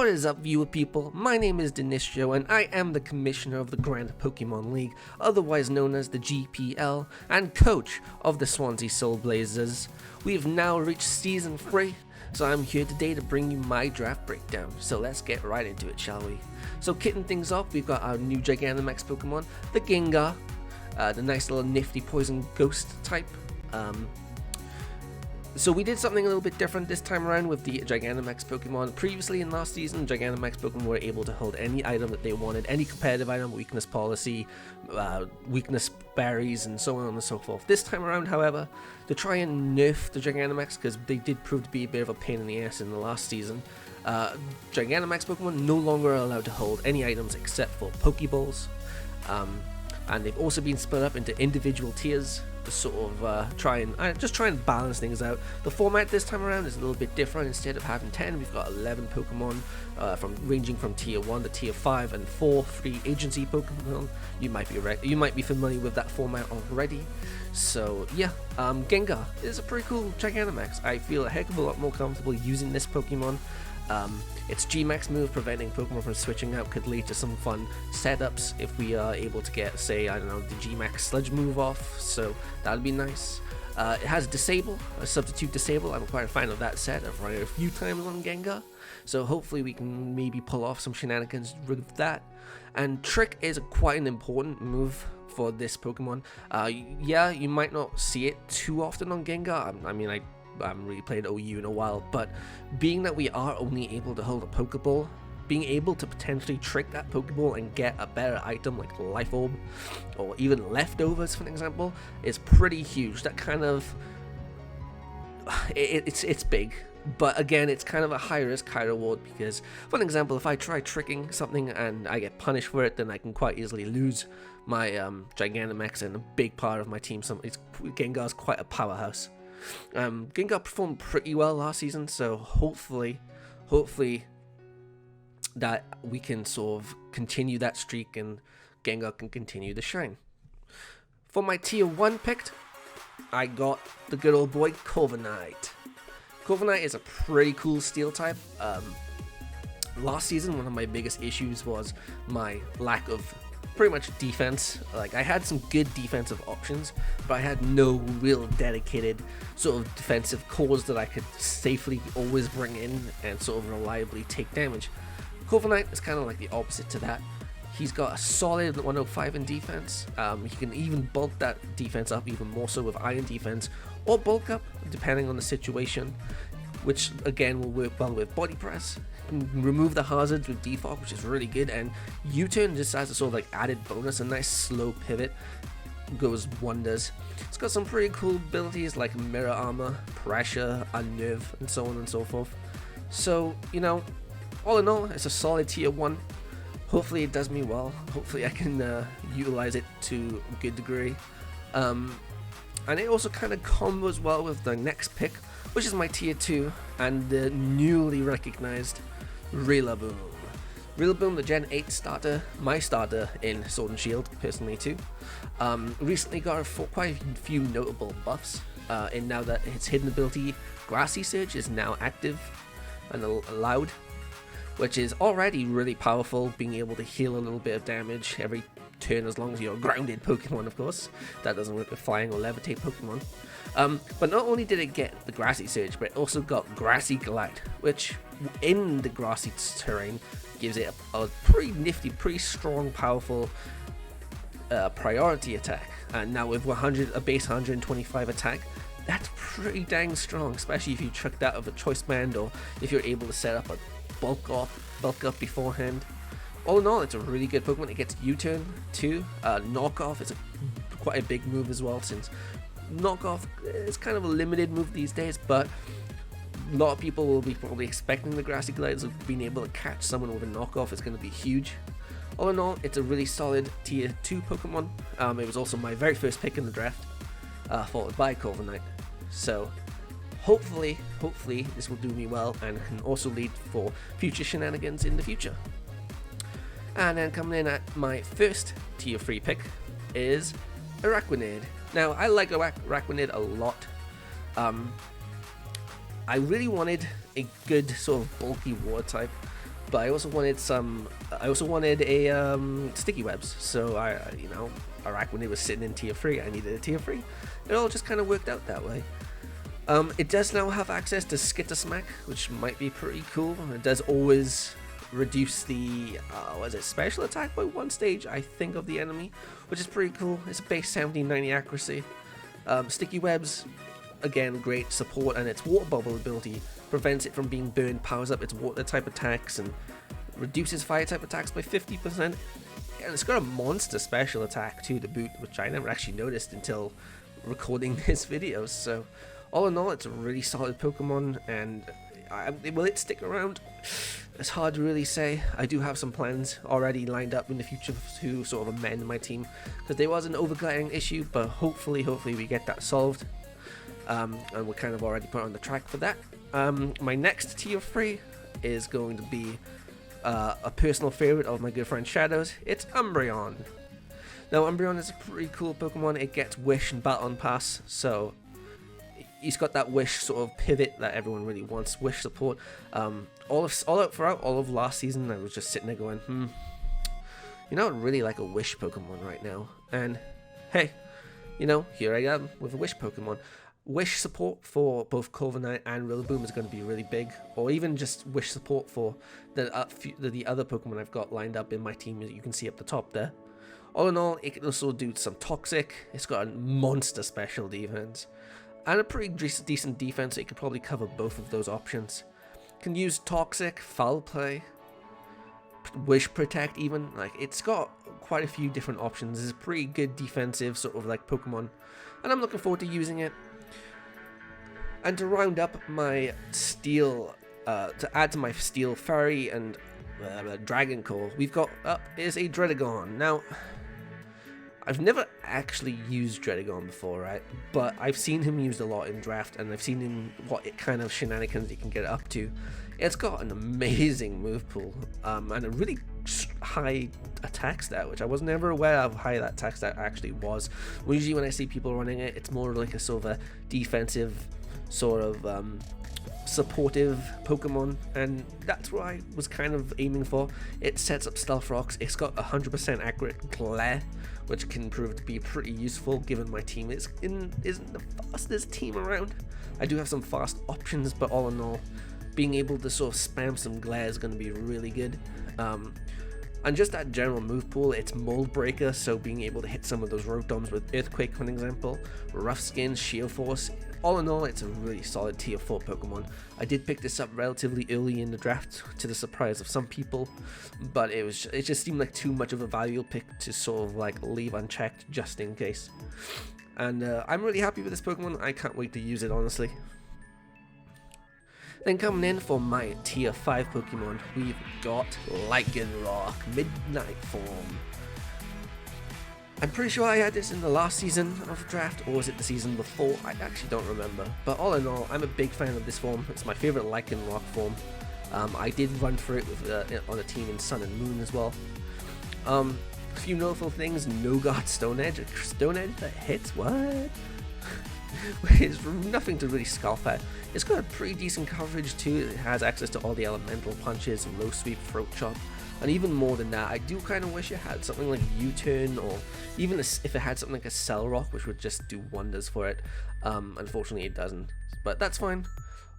What is up, viewer people? My name is Denisio and I am the commissioner of the Grand Pokemon League, otherwise known as the GPL, and coach of the Swansea Soul Blazers. We have now reached Season 3, so I'm here today to bring you my draft breakdown. So let's get right into it, shall we? So kicking things off, we've got our new Gigantamax Pokemon, the Gengar, the nice little nifty poison ghost type. So we did something a little bit different this time around with the Gigantamax Pokemon. Previously in last season, Gigantamax Pokemon were able to hold any item that they wanted, any competitive item, weakness policy, weakness berries, and so on and so forth. This time around, however, to try and nerf the Gigantamax, because they did prove to be a bit of a pain in the ass in the last season, Gigantamax Pokemon no longer are allowed to hold any items except for Pokeballs. And they've also been split up into individual tiers to sort of try and balance things out. The format this time around is a little bit different. Instead of having 10, we've got 11 Pokemon, ranging from tier 1 to tier 5 and 4 free agency Pokemon. You might be familiar with that format already. So yeah, Gengar is a pretty cool Gigantamax. I feel a heck of a lot more comfortable using this Pokemon. Its G-Max move, preventing Pokemon from switching out, could lead to some fun setups if we are able to get, say, I don't know, the G-Max Sludge move off, so that would be nice. It has Disable, a substitute Disable. I'm quite a fan of that set. I've run it a few times on Gengar, so hopefully we can maybe pull off some shenanigans with that. And Trick is quite an important move for this Pokemon. Yeah, you might not see it too often on Gengar. I haven't really played OU in a while, but being that we are only able to hold a Pokeball, being able to potentially trick that Pokeball and get a better item like Life Orb, or even Leftovers for example, is pretty huge. That kind of, it's big, but again, it's kind of a high risk, high reward, because for example, if I try tricking something and I get punished for it, then I can quite easily lose my Gigantamax and a big part of my team. Gengar's quite a powerhouse. Gengar performed pretty well last season, so hopefully that we can sort of continue that streak and Gengar can continue to shine. For my tier 1 pick, I got the good old boy Corviknight. Corviknight is a pretty cool steel type. Last season, one of my biggest issues was my lack of pretty much defense. Like, I had some good defensive options, but I had no real dedicated sort of defensive cores that I could safely always bring in and sort of reliably take damage. Corviknight is kind of like the opposite to that. He's got a solid 105 in defense. He can even bulk that defense up even more so with Iron Defense, or bulk up depending on the situation, which again will work well with Body Press. Remove the hazards with Defog, which is really good, and U-turn just as a sort of like added bonus. A nice slow pivot goes wonders. It's got some pretty cool abilities like Mirror Armor, Pressure, Unnerve, and so on and so forth. So, you know, all in all, it's a solid tier 1. Hopefully it does me well. Hopefully I can utilize it to a good degree. And it also kind of combos well with the next pick, which is my tier 2 and the newly recognized Rillaboom. Rillaboom, the Gen 8 starter, my starter in Sword and Shield, personally too. Recently got quite a few notable buffs, and now that its hidden ability, Grassy Surge, is now active and allowed, which is already really powerful, being able to heal a little bit of damage every turn as long as you're a grounded Pokemon, of course. That doesn't work with flying or levitate Pokemon. But not only did it get the Grassy Surge, but it also got Grassy Glide, which in the grassy terrain gives it a pretty nifty, pretty strong, powerful priority attack. And now with a base 125 attack, that's pretty dang strong, especially if you trick that with a Choice Band, or if you're able to set up a bulk up beforehand. All in all, it's a really good Pokemon. It gets U-turn too. Knockoff is quite a big move as well, since Knockoff is kind of a limited move these days, but a lot of people will be probably expecting the Grassy Glide, so being able to catch someone with a Knockoff is going to be huge. All in all, it's a really solid tier 2 Pokemon. It was also my very first pick in the draft, followed by Corviknight. So hopefully this will do me well and can also lead for future shenanigans in the future. And then coming in at my first tier 3 pick is Araquanid. Now, I like Araquanid a lot. I really wanted a good sort of bulky water type. but I also wanted a sticky webs. So you know, Araquanid was sitting in tier 3. I needed a tier 3. It all just kind of worked out that way. It does now have access to Skittersmack, which might be pretty cool. It does always reduce the special attack by 1 stage, I think, of the enemy, which is pretty cool. It's a base 1790 accuracy. Sticky webs, again, great support, and its water bubble ability prevents it from being burned, powers up its water type attacks, and reduces fire type attacks by 50%. And it's got a monster special attack too to boot, which I never actually noticed until recording this video. So all in all, it's a really solid Pokemon, and will it stick around? It's hard to really say. I do have some plans already lined up in the future to sort of amend my team, because there was an overclaring issue, but hopefully we get that solved. And we're kind of already put on the track for that. My next tier 3 is going to be a personal favorite of my good friend Shadow's. It's Umbreon. Now, Umbreon is a pretty cool Pokemon. It gets Wish and Baton Pass, so he's got that Wish sort of pivot that everyone really wants, Wish support. Throughout all of last season, I was just sitting there going, you know, I'd really like a Wish Pokemon right now. And hey, you know, here I am with a Wish Pokemon. Wish support for both Corviknight and Rillaboom is going to be really big, or even just Wish support for the other Pokemon I've got lined up in my team that you can see up the top there. All in all, it can also do some Toxic. It's got a monster special defense and a pretty decent defense, so it could probably cover both of those options. Can use Toxic, Foul Play, Wish Protect even. Like, it's got quite a few different options. It's a pretty good defensive sort of like Pokemon, and I'm looking forward to using it. And to round up my Steel, to add to my Steel Fairy and Dragon Core, we've got is a Druddigon. Now, I've never actually used Druddigon before, right? But I've seen him used a lot in draft, and I've seen him kind of shenanigans he can get up to. It's got an amazing move pool, and a really high attack stat, which I was never aware of how high that attack stat actually was. Usually when I see people running it, it's more like a sort of a defensive, sort of supportive Pokemon, and that's what I was kind of aiming for. It sets up Stealth Rocks. It's got 100% accurate Glare, which can prove to be pretty useful given my team isn't the fastest team around. I do have some fast options, but all in all, being able to sort of spam some Glare is going to be really good. And just that general move pool, it's Mold Breaker, so being able to hit some of those Rotoms with Earthquake, for example, Rough Skin, Shield Force. All in all, it's a really solid tier 4 Pokemon. I did pick this up relatively early in the draft, to the surprise of some people, but it just seemed like too much of a valuable pick to sort of like leave unchecked just in case. And I'm really happy with this Pokemon. I can't wait to use it, honestly. Then coming in for my tier 5 Pokemon, we've got Lycanroc, Midnight Form. I'm pretty sure I had this in the last season of the draft, or was it the season before? I actually don't remember. But all in all, I'm a big fan of this form. It's my favorite Lycanroc form. I did run for it with on a team in Sun and Moon as well. A few notable things: No Guard Stone Edge. A Stone Edge that hits, what? It's nothing to really scoff at. It's got a pretty decent coverage too. It has access to all the elemental punches, low sweep, throat chop, and even more than that, I do kind of wish it had something like U-turn, or even if it had something like a Cell Rock, which would just do wonders for it. Unfortunately, it doesn't, but that's fine.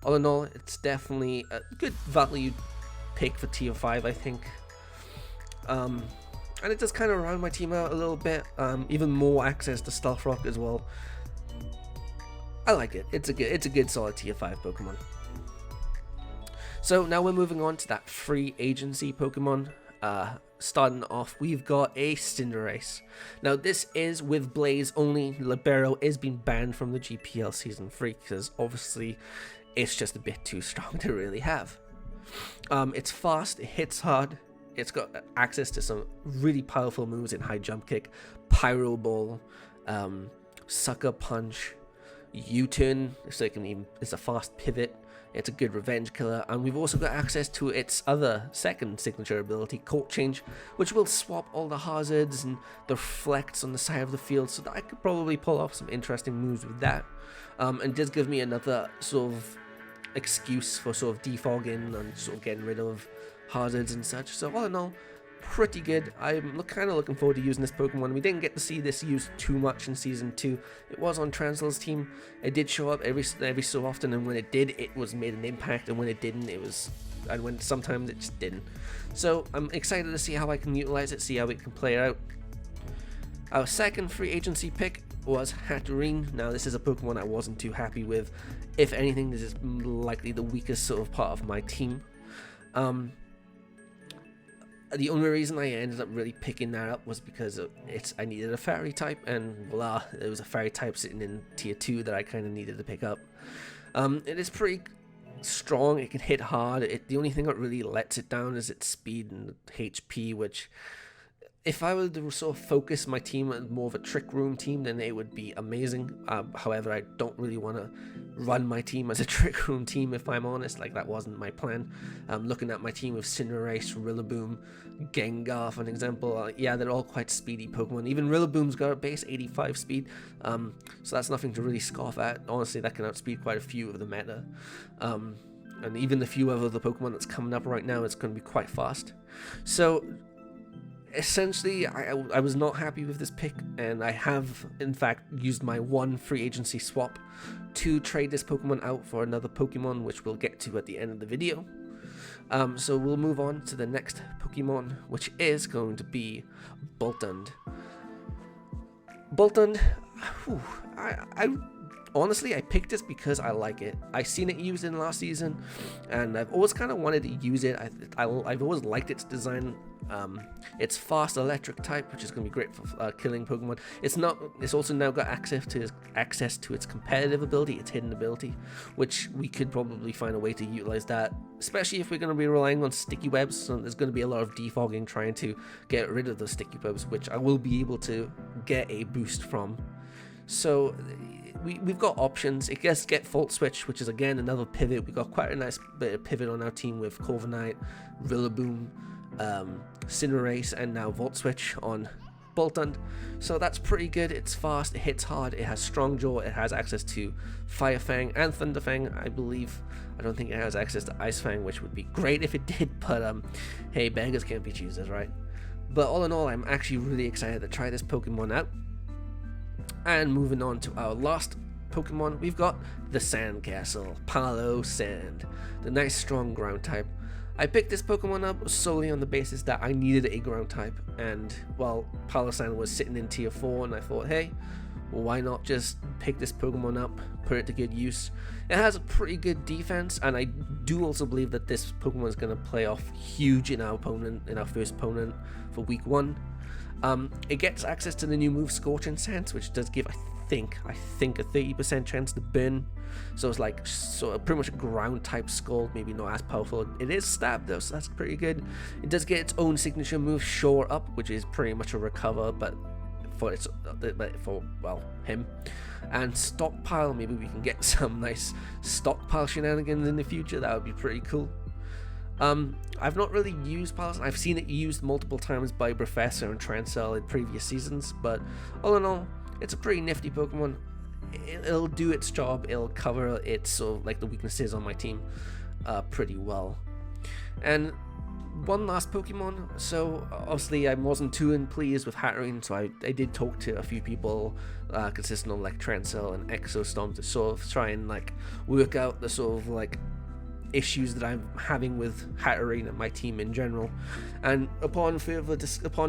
All in all, it's definitely a good value pick for tier 5, I think. And it does kind of round my team out a little bit. Even more access to Stealth Rock as well. I like it. It's a good solid tier 5 Pokemon. So now we're moving on to that free agency Pokemon. Starting off, we've got a Cinderace. Now this is with Blaze only. Libero is being banned from the GPL Season 3 because obviously it's just a bit too strong to really have. It's fast, it hits hard, it's got access to some really powerful moves in High Jump Kick, Pyro Ball, Sucker Punch, U-turn, so it's a fast pivot. It's a good revenge killer, and we've also got access to its other second signature ability, Court Change, which will swap all the hazards and the reflects on the side of the field, so that I could probably pull off some interesting moves with that. And does give me another sort of excuse for sort of defogging and sort of getting rid of hazards and such. So all in all, pretty good. I'm kind of looking forward to using this Pokemon. We didn't get to see this used too much in Season 2. It was on Transil's team. It did show up every so often, and when it did, it was made an impact, and when it didn't, it was... and when sometimes it just didn't. So I'm excited to see how I can utilize it, see how it can play out. Our second free agency pick was Hatterene. Now this is a Pokemon I wasn't too happy with. If anything, this is likely the weakest sort of part of my team. The only reason I ended up really picking that up was because I needed a fairy type, and voila, there was a fairy type sitting in tier 2 that I kind of needed to pick up. It is pretty strong, it can hit hard. The only thing that really lets it down is its speed and HP, which if I were to sort of focus my team as more of a trick room team, then it would be amazing. However, I don't really want to run my team as a trick room team, if I'm honest. Like, that wasn't my plan. Looking at my team with Cinderace, Rillaboom, Gengar, for an example, yeah, they're all quite speedy Pokemon. Even Rillaboom's got a base 85 speed, so that's nothing to really scoff at. Honestly, that can outspeed quite a few of the meta. And even the few of the Pokemon that's coming up right now, it's going to be quite fast. So essentially, I was not happy with this pick, and I have in fact used my one free agency swap to trade this Pokemon out for another Pokemon, which we'll get to at the end of the video. So we'll move on to the next Pokemon, which is going to be Boltund. Boltund, I honestly, I picked this because I like it. I seen it used in last season, and I've always kind of wanted to use it. I've always liked its design. It's fast electric type, which is going to be great for killing Pokemon. It's also now got access to its competitive ability, its hidden ability, which we could probably find a way to utilize that, especially if we're going to be relying on sticky webs. So there's going to be a lot of defogging trying to get rid of those sticky webs, which I will be able to get a boost from. So we've got options. It does get Volt Switch, which is again another pivot. We've got quite a nice bit of pivot on our team with Corviknight, Rillaboom, Cinderace, and now Volt Switch on Boltund. So that's pretty good. It's fast, it hits hard, it has Strong Jaw, it has access to Fire Fang and Thunder Fang, I believe. I don't think it has access to Ice Fang, which would be great if it did, but hey, beggars can't be choosers, right? But all in all, I'm actually really excited to try this Pokemon out. And moving on to our last Pokemon, we've got the Sandcastle, Palossand, the nice strong ground type. I picked this Pokemon up solely on the basis that I needed a ground type, and well, Palossand was sitting in tier 4, and I thought, hey, why not just pick this Pokemon up, put it to good use. It has a pretty good defense, and I do also believe that this Pokemon is going to play off huge in our first opponent for week 1. It gets access to the new move Scorching Sense, which does give, I think a 30% chance to burn. So it's like pretty much a ground type Scald, maybe not as powerful. It is Stab though, so that's pretty good. It does get its own signature move, Shore Up, which is pretty much a recover, but for him. And Stockpile, maybe we can get some nice Stockpile shenanigans in the future. That would be pretty cool. I've not really used Palossand. I've seen it used multiple times by Professor and Transil in previous seasons, but all in all, it's a pretty nifty Pokemon. It'll do its job. It'll cover its sort of like the weaknesses on my team pretty well. And one last Pokemon. So obviously I wasn't too pleased with Hatterene, so I did talk to a few people consistent of like Transil and Exostorm to sort of try and like work out the sort of like issues that I'm having with Hatterene and my team in general. And upon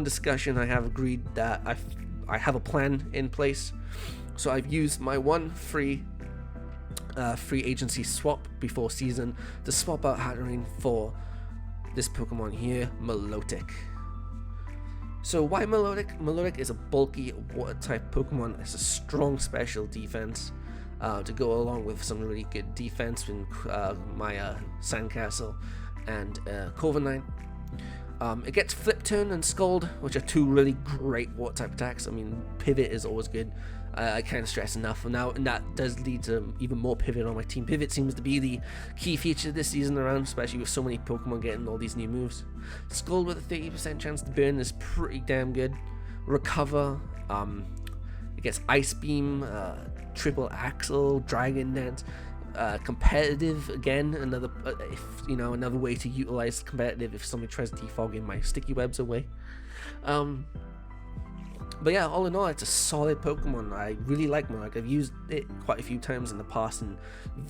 discussion, I have agreed that I have a plan in place. So I've used my one free agency swap before season to swap out Hatterene for this Pokemon here, Milotic. So why Milotic? Milotic is a bulky water type Pokemon. It's a strong special defense to go along with some really good defense in my Sandcastle and Corviknight. It gets Flip Turn and Scald, which are two really great water type attacks. I mean, Pivot is always good. I can't stress enough now, and that does lead to even more Pivot on my team. Pivot seems to be the key feature this season around, especially with so many Pokemon getting all these new moves. Scald with a 30% chance to burn is pretty damn good. Recover, it gets Ice Beam, Triple Axle, Dragon Dance. competitive again, another if you know, another way to utilize competitive if somebody tries defogging my sticky webs away. But yeah, all in all, it's a solid Pokemon. I really like Milotic. I've used it quite a few times in the past in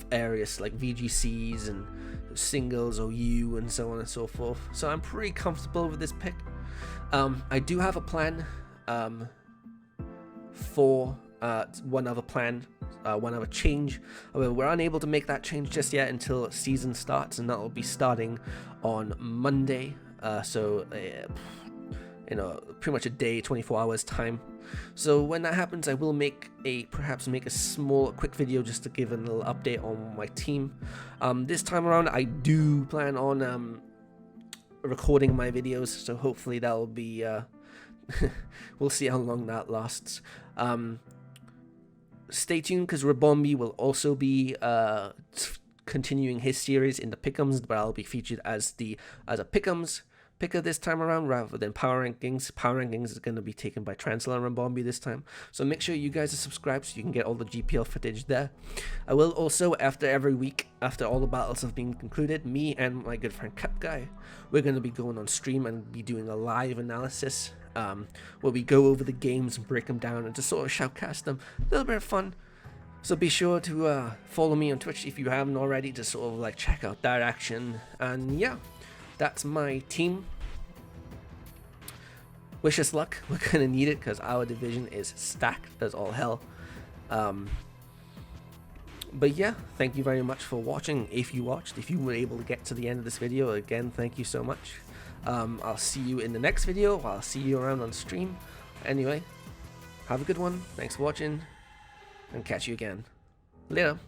various like VGCs and singles, OU, and so on and so forth. So I'm pretty comfortable with this pick. I do have a plan for one other change. However, we're unable to make that change just yet until season starts, and that will be starting on Monday. You know, pretty much a day, 24 hours time. So when that happens, I will perhaps make a quick video just to give a little update on my team. This time around, I do plan on recording my videos, so hopefully that'll be we'll see how long that lasts. Stay tuned, because Ribombee will also be continuing his series in the Pick'ems, but I'll be featured as a Pick'ems picker this time around rather than Power Rankings. Power Rankings is going to be taken by Transler and Ribombee this time, so make sure you guys are subscribed so you can get all the GPL footage there. I will also, after every week, after all the battles have been concluded, me and my good friend Cup Guy, we're going to be going on stream and be doing a live analysis where we go over the games and break them down and just sort of shoutcast them. A little bit of fun. So be sure to follow me on Twitch if you haven't already, to sort of like check out that action. And yeah, that's my team. Wish us luck. We're gonna need it because our division is stacked as all hell. But yeah, thank you very much for watching. If you watched, if you were able to get to the end of this video, again, thank you so much. I'll see you in the next video. I'll see you around on stream. Anyway, have a good one. Thanks for watching, and catch you again. Later.